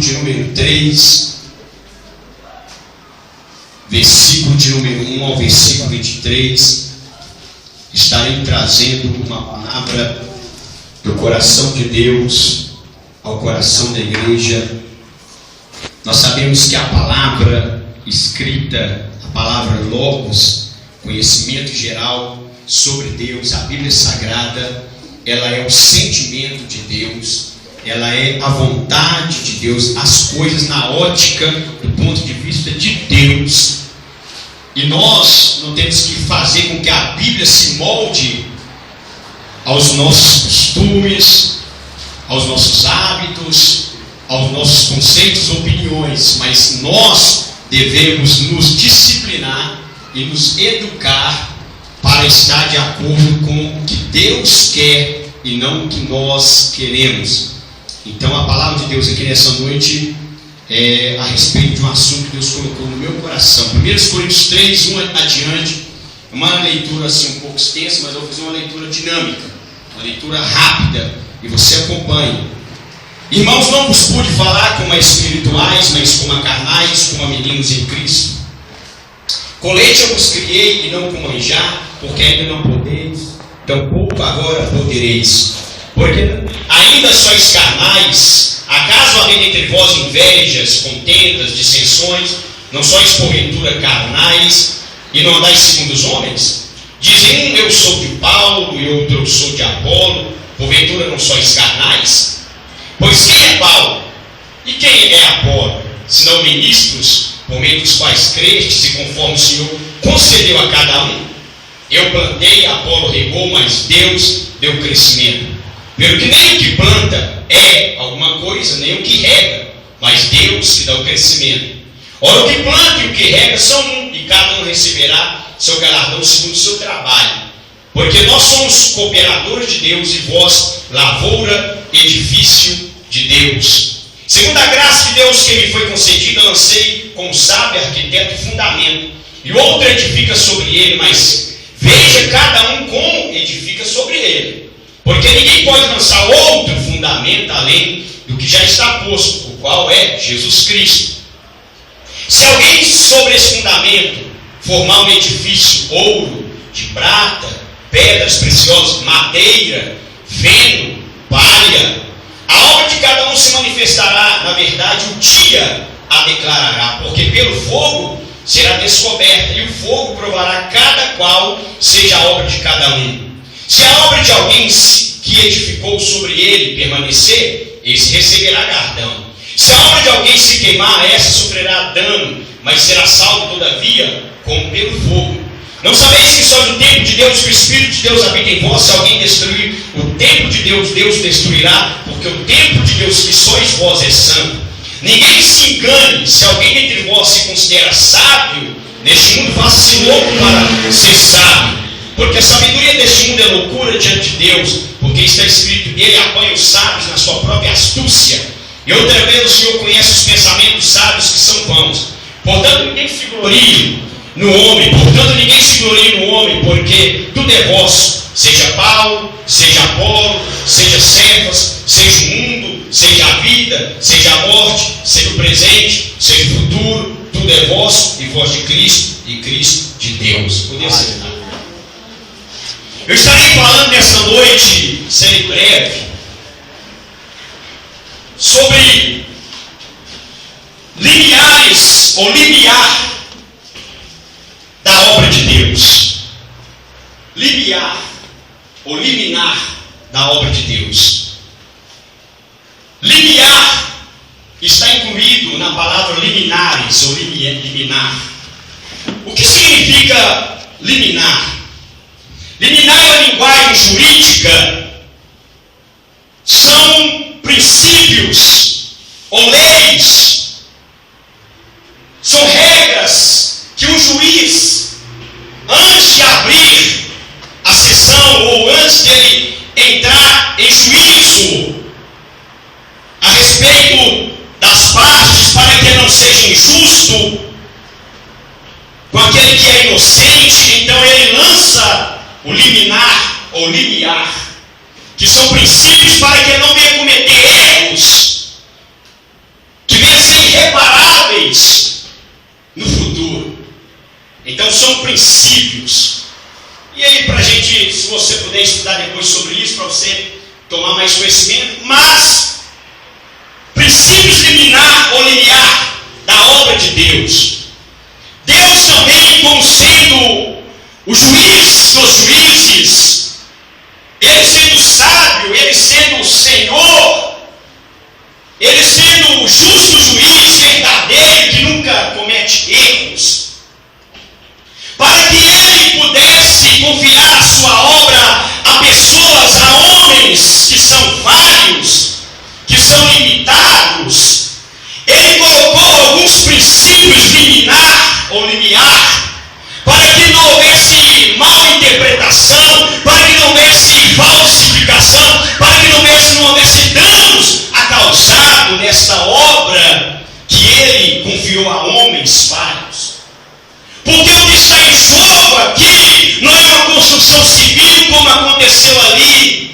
de número 3, versículo de número 1 ao versículo 23, estarei trazendo uma palavra do coração de Deus ao coração da igreja. Nós sabemos que a palavra escrita, a palavra Logos, conhecimento geral sobre Deus, a Bíblia Sagrada, ela é o sentimento de Deus, ela é a vontade de Deus, as coisas na ótica, do ponto de vista de Deus. E nós não temos que fazer com que a Bíblia se molde aos nossos costumes, aos nossos hábitos, aos nossos conceitos, opiniões, mas nós devemos nos disciplinar e nos educar para estar de acordo com o que Deus quer e não o que nós queremos. Então a palavra de Deus aqui nessa noite é a respeito de um assunto que Deus colocou no meu coração. 1 Coríntios 3, 1 adiante, uma leitura assim um pouco extensa, mas eu vou fazer uma leitura dinâmica, uma leitura rápida, e você acompanhe. Irmãos, não vos pude falar como a espirituais, mas como a carnais, como a meninos em Cristo. Com leite eu vos criei e não com manjar, porque ainda não podeis, tampouco agora podereis. Porque ainda sois carnais, acaso havendo entre vós invejas, contendas, dissensões, não sois porventura carnais, e não andais segundo os homens? Dizem um, eu sou de Paulo, e outro, eu sou de Apolo, porventura não sois carnais? Pois quem é Paulo? E quem é Apolo? Senão ministros, por meio dos quais crestes, e conforme o Senhor concedeu a cada um. Eu plantei, Apolo regou, mas Deus deu crescimento. Pelo que nem o que planta é alguma coisa, nem o que rega, mas Deus que dá o crescimento. Ora, o que planta e o que rega são um, e cada um receberá seu galardão segundo o seu trabalho. Porque nós somos cooperadores de Deus e vós, lavoura, edifício de Deus. Segundo a graça de Deus que me foi concedida, lancei como sábio arquiteto o fundamento, e outro edifica sobre ele, mas veja cada um como edifica sobre ele. Porque ninguém pode lançar outro fundamento além do que já está posto, o qual é Jesus Cristo. Se alguém sobre esse fundamento formar um edifício, ouro, de prata, pedras preciosas, madeira, feno, palha, a obra de cada um se manifestará, na verdade, o dia a declarará, porque pelo fogo será descoberta, e o fogo provará cada qual seja a obra de cada um. Se a obra de alguém que edificou sobre ele permanecer, esse receberá galardão. Se a obra de alguém se queimar, essa sofrerá dano, mas será salvo todavia, como pelo fogo. Não sabeis que sois o templo de Deus, que o Espírito de Deus habita em vós? Se alguém destruir o templo de Deus, Deus destruirá, porque o templo de Deus que sois vós é santo. Ninguém se engane, se alguém entre vós se considera sábio, neste mundo faça-se louco para ser sábio. Porque a sabedoria deste mundo é loucura diante de Deus, porque está escrito, ele apanha os sábios na sua própria astúcia. E outra vez o Senhor conhece os pensamentos sábios que são vãos. Portanto, ninguém se glorie no homem, porque tudo é vosso, seja Paulo, seja Apolo, seja Cefas, seja o mundo, seja a vida, seja a morte, seja o presente, seja o futuro, tudo é vosso, e vós de Cristo, e Cristo de Deus. Poder ser. Eu estarei falando nessa noite, sendo breve, sobre limiares ou limiar da obra de Deus. Limiar ou liminar da obra de Deus. Limiar está incluído na palavra liminares ou liminar. O que significa liminar? Liminar na linguagem jurídica são princípios ou leis, são regras que o juiz, antes de abrir a sessão ou antes dele entrar em juízo a respeito das partes, para que não seja injusto com aquele que é inocente, então ele lança o liminar ou limiar, que são princípios para que não venha cometer erros, que coisas no futuro. Então são princípios. E aí, para a gente, se você puder estudar depois sobre isso, para você tomar mais conhecimento, mas princípios liminar ou limiar da obra de Deus. Deus também, como sendo o juiz dos juízes, Ele sendo sábio, Ele sendo o Senhor, Ele sendo o justo juiz verdadeiro, que nunca comete erros, para que Ele pudesse confiar a sua obra a pessoas, a homens que são falhos, que são limitados, Ele colocou alguns princípios liminar ou limiar, para que não houvesse mal interpretação, para que não houvesse falsificação, para que não houvesse danos causados nesta obra que Ele confiou a homens falhos. Porque o que está em jogo aqui não é uma construção civil como aconteceu ali